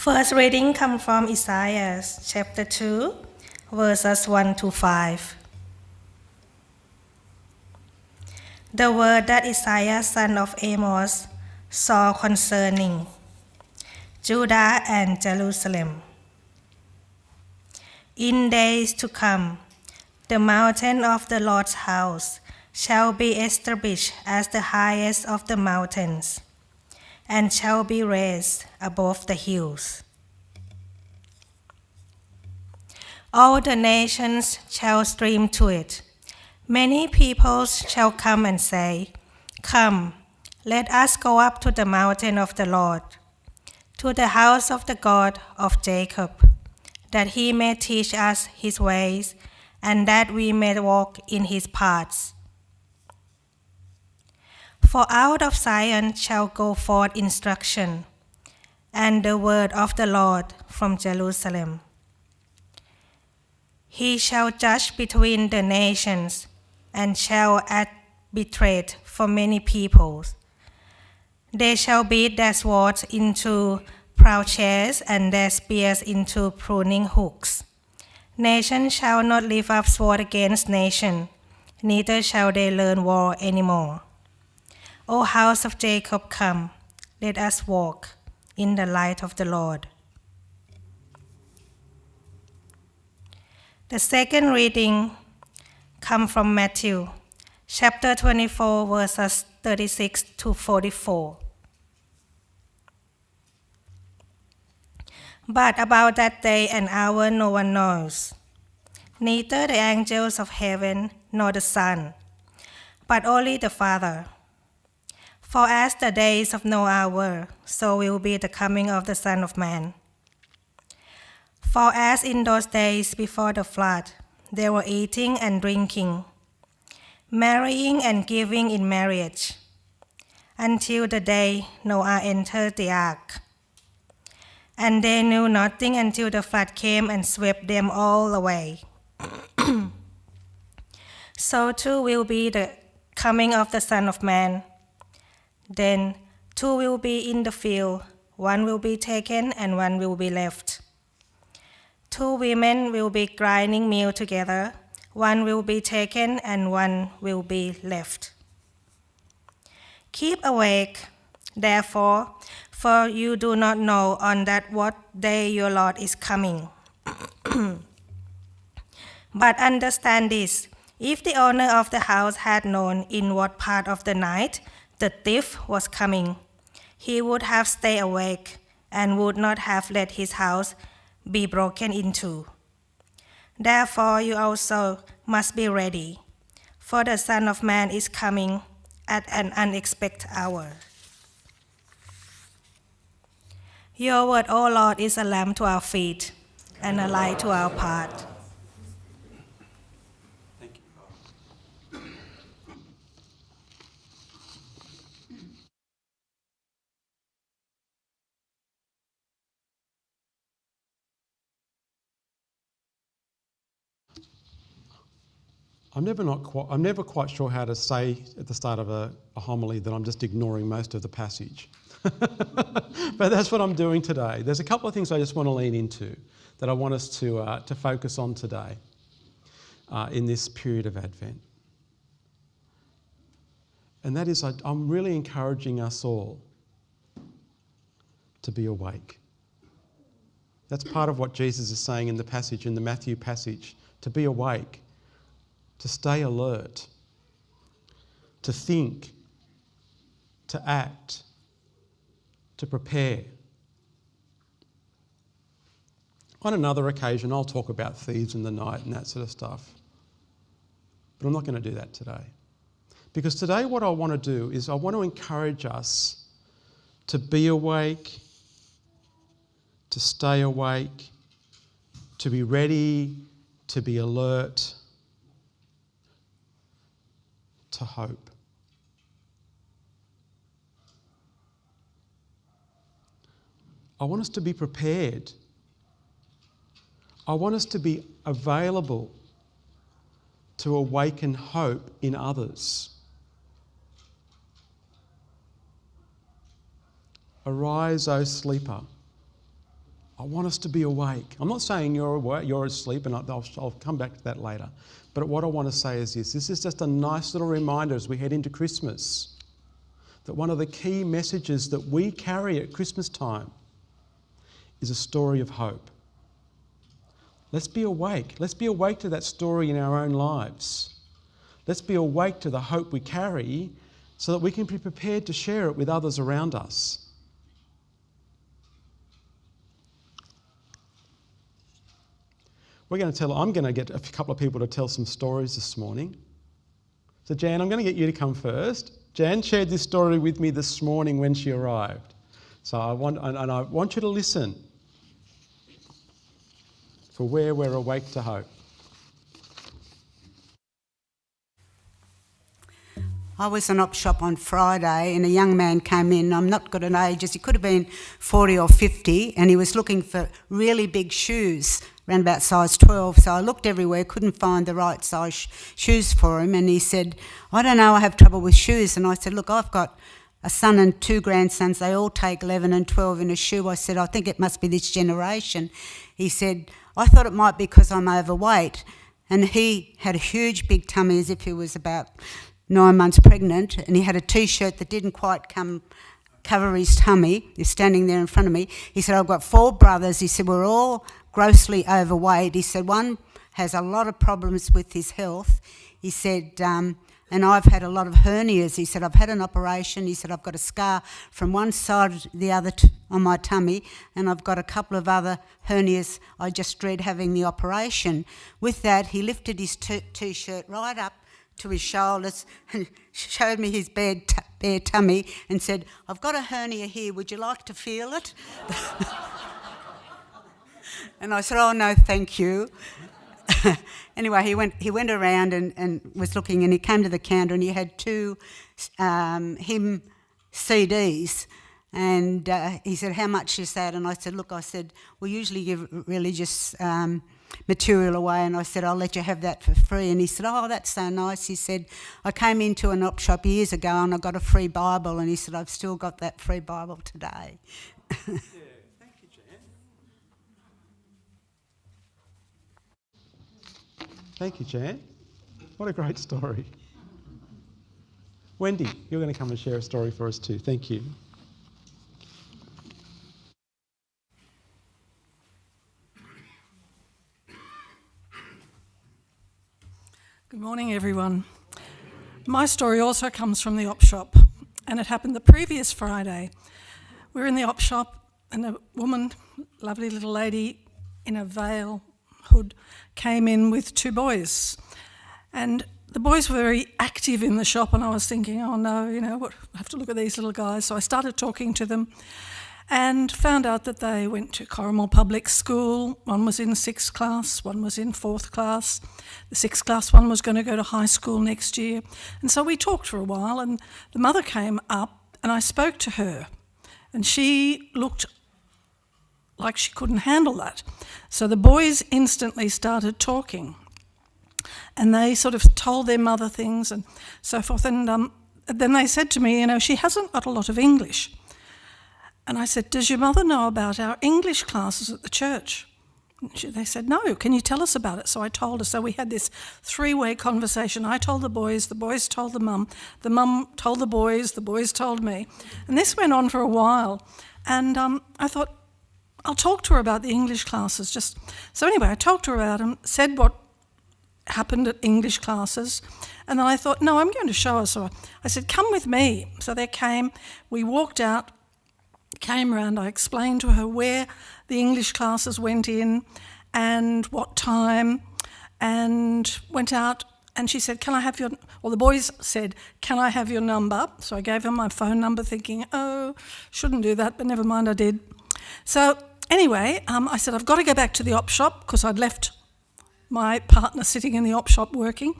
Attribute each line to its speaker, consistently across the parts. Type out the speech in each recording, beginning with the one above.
Speaker 1: First reading comes from Isaiah chapter 2, verses 1 to 5. The word that Isaiah son of Amos saw concerning Judah and Jerusalem. In days to come, the mountain of the Lord's house shall be established as the highest of the mountains, and shall be raised above the hills. All the nations shall stream to it. Many peoples shall come and say, "Come, let us go up to the mountain of the Lord, to the house of the God of Jacob, that he may teach us his ways, and that we may walk in his paths." For out of Zion shall go forth instruction, and the word of the Lord from Jerusalem. He shall judge between the nations, and shall arbitrate for many peoples. They shall beat their swords into plowshares, and their spears into pruning hooks. Nation shall not lift up sword against nation, neither shall they learn war any more. O house of Jacob, come, let us walk in the light of the Lord. The second reading comes from Matthew, chapter 24, verses 36 to 44. But about that day and hour no one knows, neither the angels of heaven nor the Son, but only the Father. For as the days of Noah were, so will be the coming of the Son of Man. For as in those days before the flood, they were eating and drinking, marrying and giving in marriage, until the day Noah entered the ark. And they knew nothing until the flood came and swept them all away. So too will be the coming of the Son of Man. Then two will be in the field, one will be taken and one will be left. Two women will be grinding meal together, one will be taken and one will be left. Keep awake, therefore, for you do not know on that what day your Lord is coming. But understand this, if the owner of the house had known in what part of the night the thief was coming, he would have stayed awake and would not have let his house be broken into. Therefore you also must be ready, for the Son of Man is coming at an unexpected hour. Your word, O Lord, is a lamp to our feet and a light to our path.
Speaker 2: I'm never quite sure how to say at the start of a homily that I'm just ignoring most of the passage. But that's what I'm doing today. There's a couple of things I just want to lean into that I want us to focus on today in this period of Advent. And that is, I'm really encouraging us all to be awake. That's part of what Jesus is saying in the passage, in the Matthew passage, to be awake, to stay alert, to think, to act, to prepare. On another occasion, I'll talk about thieves in the night and that sort of stuff. But I'm not going to do that today. Because today what I want to do is I want to encourage us to be awake, to stay awake, to be ready, to be alert, to hope. I want us to be prepared. I want us to be available to awaken hope in others. Arise, O sleeper. I want us to be awake. I'm not saying you're asleep, and I'll come back to that later. But what I want to say is this is just a nice little reminder as we head into Christmas, that one of the key messages that we carry at Christmas time is a story of hope. Let's be awake. Let's be awake to that story in our own lives. Let's be awake to the hope we carry so that we can be prepared to share it with others around us. I'm going to get a couple of people to tell some stories this morning. So Jan, I'm going to get you to come first. Jan shared this story with me this morning when she arrived. So I want you to listen for where we're awake to hope.
Speaker 3: I was in an op shop on Friday and a young man came in. I'm not good at ages. He could have been 40 or 50 and he was looking for really big shoes, around about size 12. So I looked everywhere, couldn't find the right size shoes for him. And he said, I don't know, I have trouble with shoes. And I said, look, I've got a son and 2 grandsons. They all take 11 and 12 in a shoe. I said, I think it must be this generation. He said, I thought it might be because I'm overweight. And he had a huge big tummy as if he was about 9 months pregnant, and he had a T-shirt that didn't quite cover his tummy. He's standing there in front of me. He said, I've got 4 brothers. He said, we're all grossly overweight. He said, one has a lot of problems with his health. He said, and I've had a lot of hernias. He said, I've had an operation. He said, I've got a scar from one side to the other on my tummy, and I've got a couple of other hernias. I just dread having the operation. With that, he lifted his T-shirt right up to his shoulders and showed me his bare tummy and said, I've got a hernia here, would you like to feel it? And I said, oh no, thank you. Anyway, he went around and was looking, and he came to the counter and he had 2 hymn CDs. And he said, how much is that? And I said, look, we usually give religious material away, and I said, I'll let you have that for free. And he said, oh, that's so nice. He said, I came into an op shop years ago and I got a free Bible, and he said, I've still got that free Bible today.
Speaker 2: Yeah, thank you, Jan. Thank you, Jan. What a great story. Wendy, you're going to come and share a story for us too. Thank you.
Speaker 4: Good morning, everyone. My story also comes from the op shop, and it happened the previous Friday. We were in the op shop, and a woman, lovely little lady in a veil hood, came in with 2 boys. And the boys were very active in the shop, and I was thinking, oh no, I have to look at these little guys. So I started talking to them and found out that they went to Corrimal Public School. One was in 6th class, one was in 4th class. The 6th class one was going to go to high school next year. And so we talked for a while, and the mother came up and I spoke to her, and she looked like she couldn't handle that. So the boys instantly started talking, and they sort of told their mother things and so forth. And then they said to me, she hasn't got a lot of English. And I said, does your mother know about our English classes at the church? They said, no, can you tell us about it? So I told her. So we had this 3-way conversation. I told the boys told the mum told the boys told me. And this went on for a while. And I thought, I'll talk to her about the English classes. So anyway, I talked to her about them, said what happened at English classes. And then I thought, no, I'm going to show her. So I said, come with me. So they came, we walked out, came round, I explained to her where the English classes went in and what time, and went out, and she said, the boys said, can I have your number? So I gave her my phone number thinking, oh, shouldn't do that, but never mind, I did. So anyway, I said, I've got to go back to the op shop because I'd left my partner sitting in the op shop working.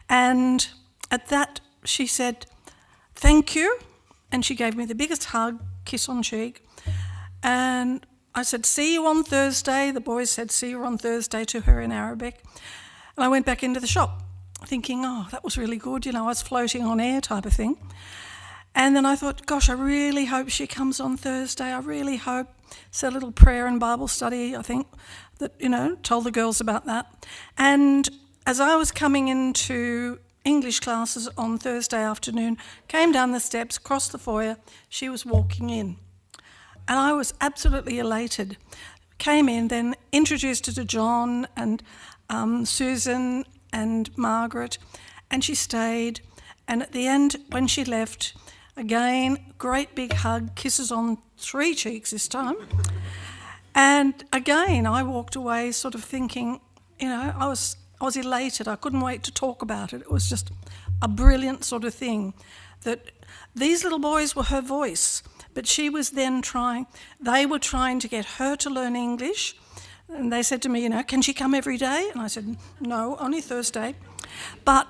Speaker 4: And at that, she said, thank you. And she gave me the biggest hug, kiss on cheek. And I said, see you on Thursday. The boys said, see you on Thursday to her in Arabic. And I went back into the shop thinking, oh, that was really good. I was floating on air type of thing. And then I thought, gosh, I really hope she comes on Thursday. I really hope. Said a little prayer and Bible study, I think, that, told the girls about that. And as I was coming into English classes on Thursday afternoon, came down the steps, crossed the foyer, she was walking in. And I was absolutely elated. Came in, then introduced her to John and Susan and Margaret, and she stayed. And at the end, when she left, again, great big hug, kisses on 3 cheeks this time. And again, I walked away sort of thinking, I was elated. I couldn't wait to talk about it. It was just a brilliant sort of thing, that these little boys were her voice, but she was then they were trying to get her to learn English. And they said to me, can she come every day? And I said, no, only Thursday. But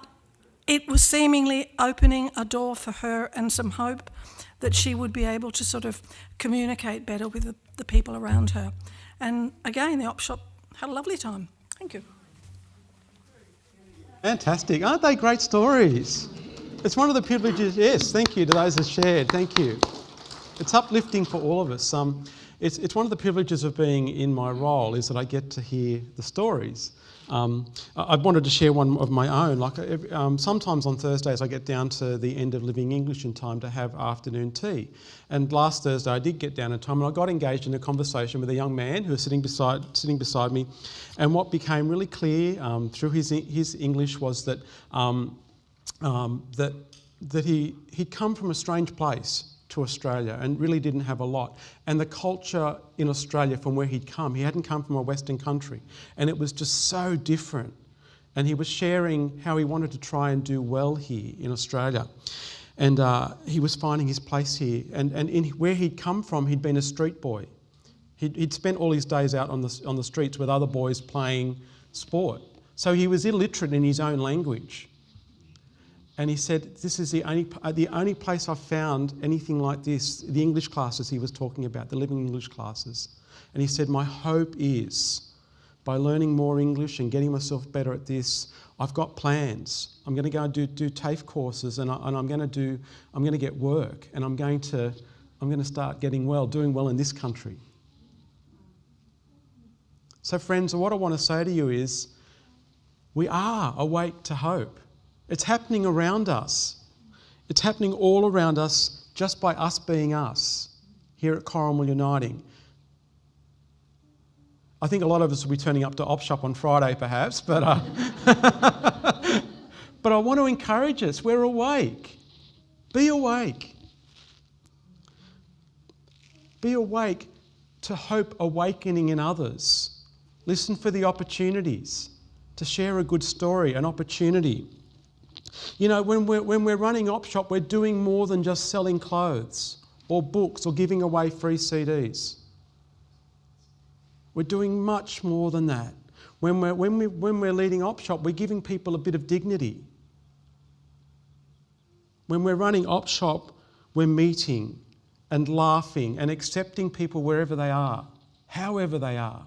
Speaker 4: it was seemingly opening a door for her and some hope that she would be able to sort of communicate better with the people around her. And again, the op shop had a lovely time. Thank you.
Speaker 2: Fantastic. Aren't they great stories? It's one of the privileges, yes, thank you to those that shared, thank you. It's uplifting for all of us. It's one of the privileges of being in my role is that I get to hear the stories. I wanted to share one of my own. Sometimes on Thursdays I get down to the end of Living English in time to have afternoon tea. And last Thursday I did get down in time and I got engaged in a conversation with a young man who was sitting beside me. And what became really clear through his English was that he'd come from a strange place to Australia and really didn't have a lot. And the culture in Australia from where he'd come, he hadn't come from a Western country, and it was just so different. And he was sharing how he wanted to try and do well here in Australia. And he was finding his place here. And where he'd come from, he'd been a street boy. He'd spent all his days out on the streets with other boys playing sport. So he was illiterate in his own language. And he said, this is the only place I've found anything like this, the English classes he was talking about, the Living English classes. And he said, my hope is, by learning more English and getting myself better at this, I've got plans. I'm going to go and do TAFE courses and I'm going to get work and I'm going to start doing well in this country. So friends, what I want to say to you is, we are awake to hope. It's happening around us. It's happening all around us just by us being us here at Corrimal Uniting. I think a lot of us will be turning up to Op Shop on Friday perhaps, but but I want to encourage us. We're awake. Be awake. Be awake to hope awakening in others. Listen for the opportunities to share a good story, an opportunity. When we're running Op Shop, we're doing more than just selling clothes or books or giving away free CDs. We're doing much more than that. When we're leading Op Shop, we're giving people a bit of dignity. When we're running Op Shop, we're meeting and laughing and accepting people wherever they are, however they are.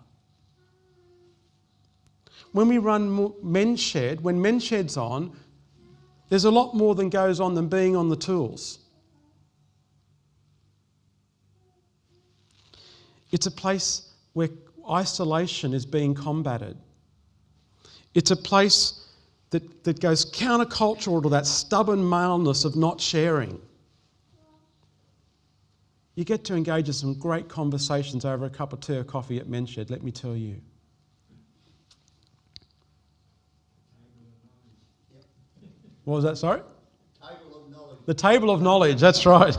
Speaker 2: When we run Men's Shed, when Men's Shed's on, there's a lot more than goes on than being on the tools. It's a place where isolation is being combated. It's a place that goes countercultural to that stubborn maleness of not sharing. You get to engage in some great conversations over a cup of tea or coffee at Men's Shed, let me tell you. What was that, sorry?
Speaker 5: Table of knowledge.
Speaker 2: The table of knowledge, that's right.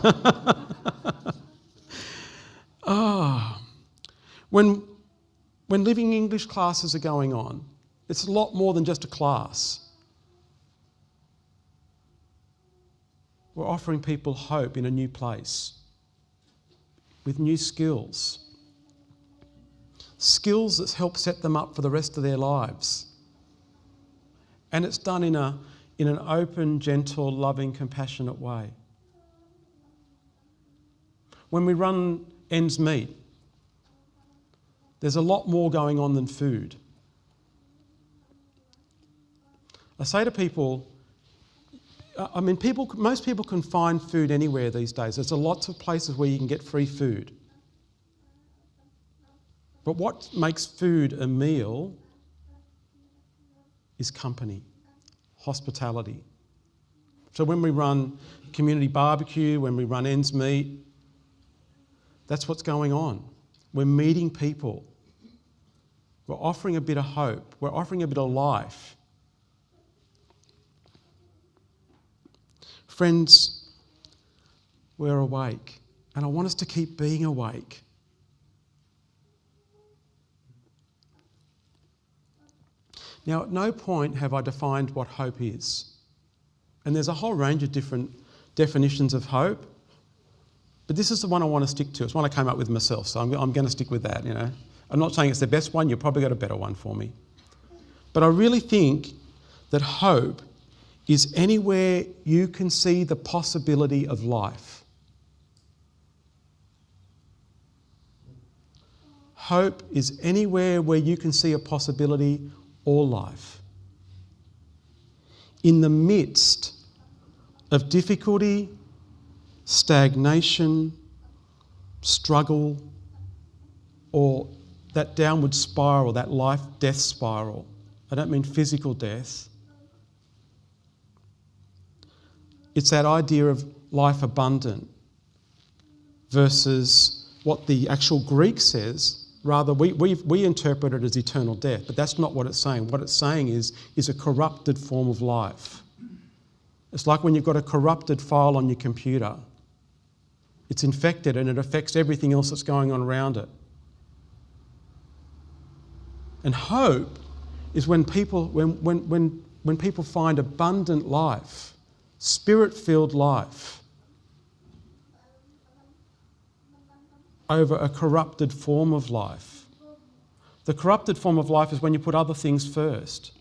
Speaker 2: When Living English classes are going on, it's a lot more than just a class. We're offering people hope in a new place, with new skills. Skills that help set them up for the rest of their lives. And it's done in an open, gentle, loving, compassionate way. When we run Ends Meet, there's a lot more going on than food. I say to people, I mean, most people can find food anywhere these days. There's lots of places where you can get free food. But what makes food a meal is company, hospitality. So when we run community barbecue, when we run ends meet, that's what's going on. We're meeting people. We're offering a bit of hope. We're offering a bit of life. Friends, we're awake, and I want us to keep being awake. Now, at no point have I defined what hope is. And there's a whole range of different definitions of hope, but this is the one I want to stick to. It's one I came up with myself, so I'm going to stick with that, you know. I'm not saying it's the best one, you've probably got a better one for me. But I really think that hope is anywhere you can see the possibility of life. Hope is anywhere where you can see a possibility or life. In the midst of difficulty, stagnation, struggle, or that downward spiral, that life-death spiral. I don't mean physical death. It's that idea of life abundant versus what the actual Greek says. Rather, we interpret it as eternal death, but that's not what it's saying. What it's saying is a corrupted form of life. It's like when you've got a corrupted file on your computer. It's infected and it affects everything else that's going on around it. And hope is when people find abundant life, spirit-filled life, over a corrupted form of life. The corrupted form of life is when you put other things first,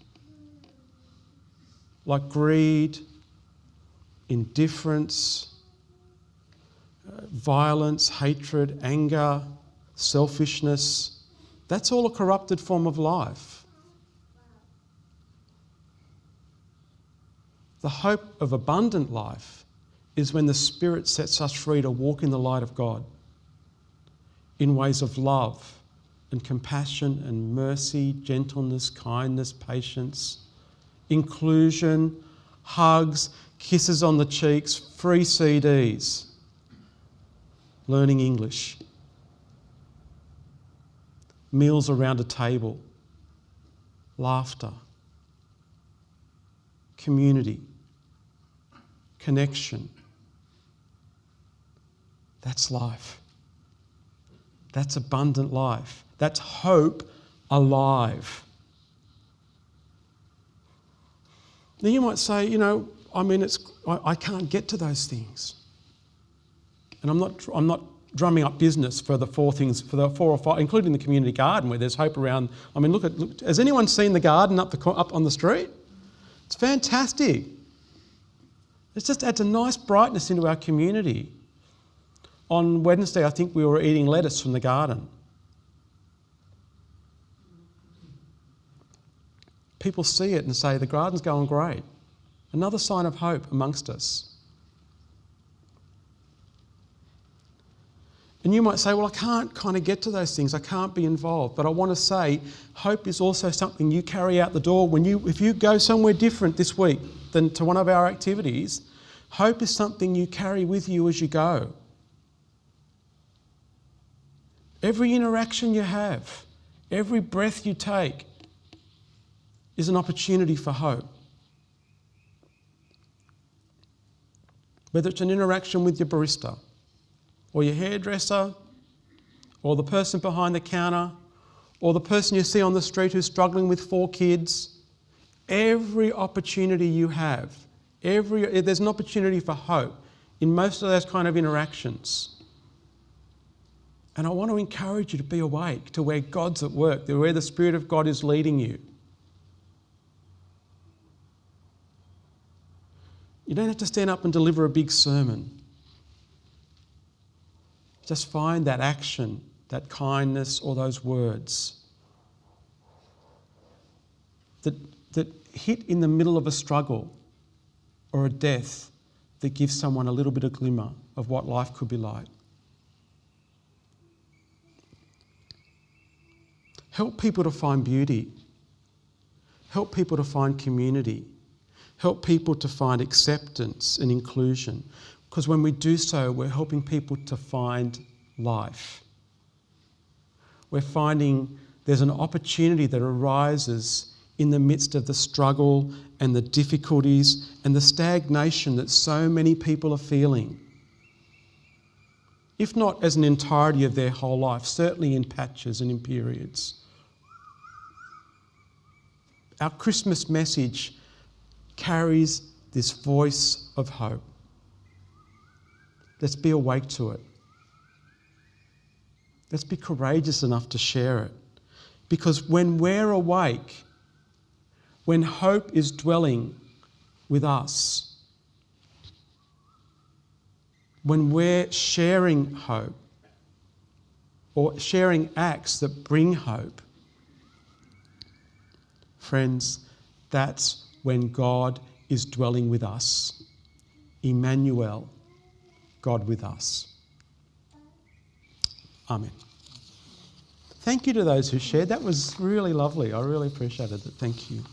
Speaker 2: like greed, indifference, violence, hatred, anger, selfishness. That's all a corrupted form of life. The hope of abundant life is when the Spirit sets us free to walk in the light of God in ways of love and compassion and mercy, gentleness, kindness, patience, inclusion, hugs, kisses on the cheeks, free CDs, learning English, meals around a table, laughter, community, connection. That's life. That's abundant life. That's hope alive. Now you might say, I can't get to those things. And I'm not drumming up business for the four or five, including the community garden where there's hope around. I mean, look, has anyone seen the garden up on the street? It's fantastic. It just adds a nice brightness into our community. On Wednesday, I think we were eating lettuce from the garden. People see it and say, the garden's going great. Another sign of hope amongst us. And you might say, well, I can't kind of get to those things. I can't be involved. But I want to say, hope is also something you carry out the door. If you go somewhere different this week than to one of our activities, hope is something you carry with you as you go. Every interaction you have, every breath you take is an opportunity for hope. Whether it's an interaction with your barista, or your hairdresser, or the person behind the counter, or the person you see on the street who's struggling with 4 kids, every opportunity you have, there's an opportunity for hope in most of those kind of interactions. And I want to encourage you to be awake to where God's at work, to where the Spirit of God is leading you. You don't have to stand up and deliver a big sermon. Just find that action, that kindness, or those words that hit in the middle of a struggle or a death that gives someone a little bit of glimmer of what life could be like. Help people to find beauty. Help people to find community. Help people to find acceptance and inclusion. Because when we do so, we're helping people to find life. We're finding there's an opportunity that arises in the midst of the struggle and the difficulties and the stagnation that so many people are feeling. If not as an entirety of their whole life, certainly in patches and in periods. Our Christmas message carries this voice of hope. Let's be awake to it. Let's be courageous enough to share it. Because when we're awake, when hope is dwelling with us, when we're sharing hope or sharing acts that bring hope, friends, that's when God is dwelling with us. Emmanuel, God with us. Amen. Thank you to those who shared. That was really lovely. I really appreciated it. Thank you.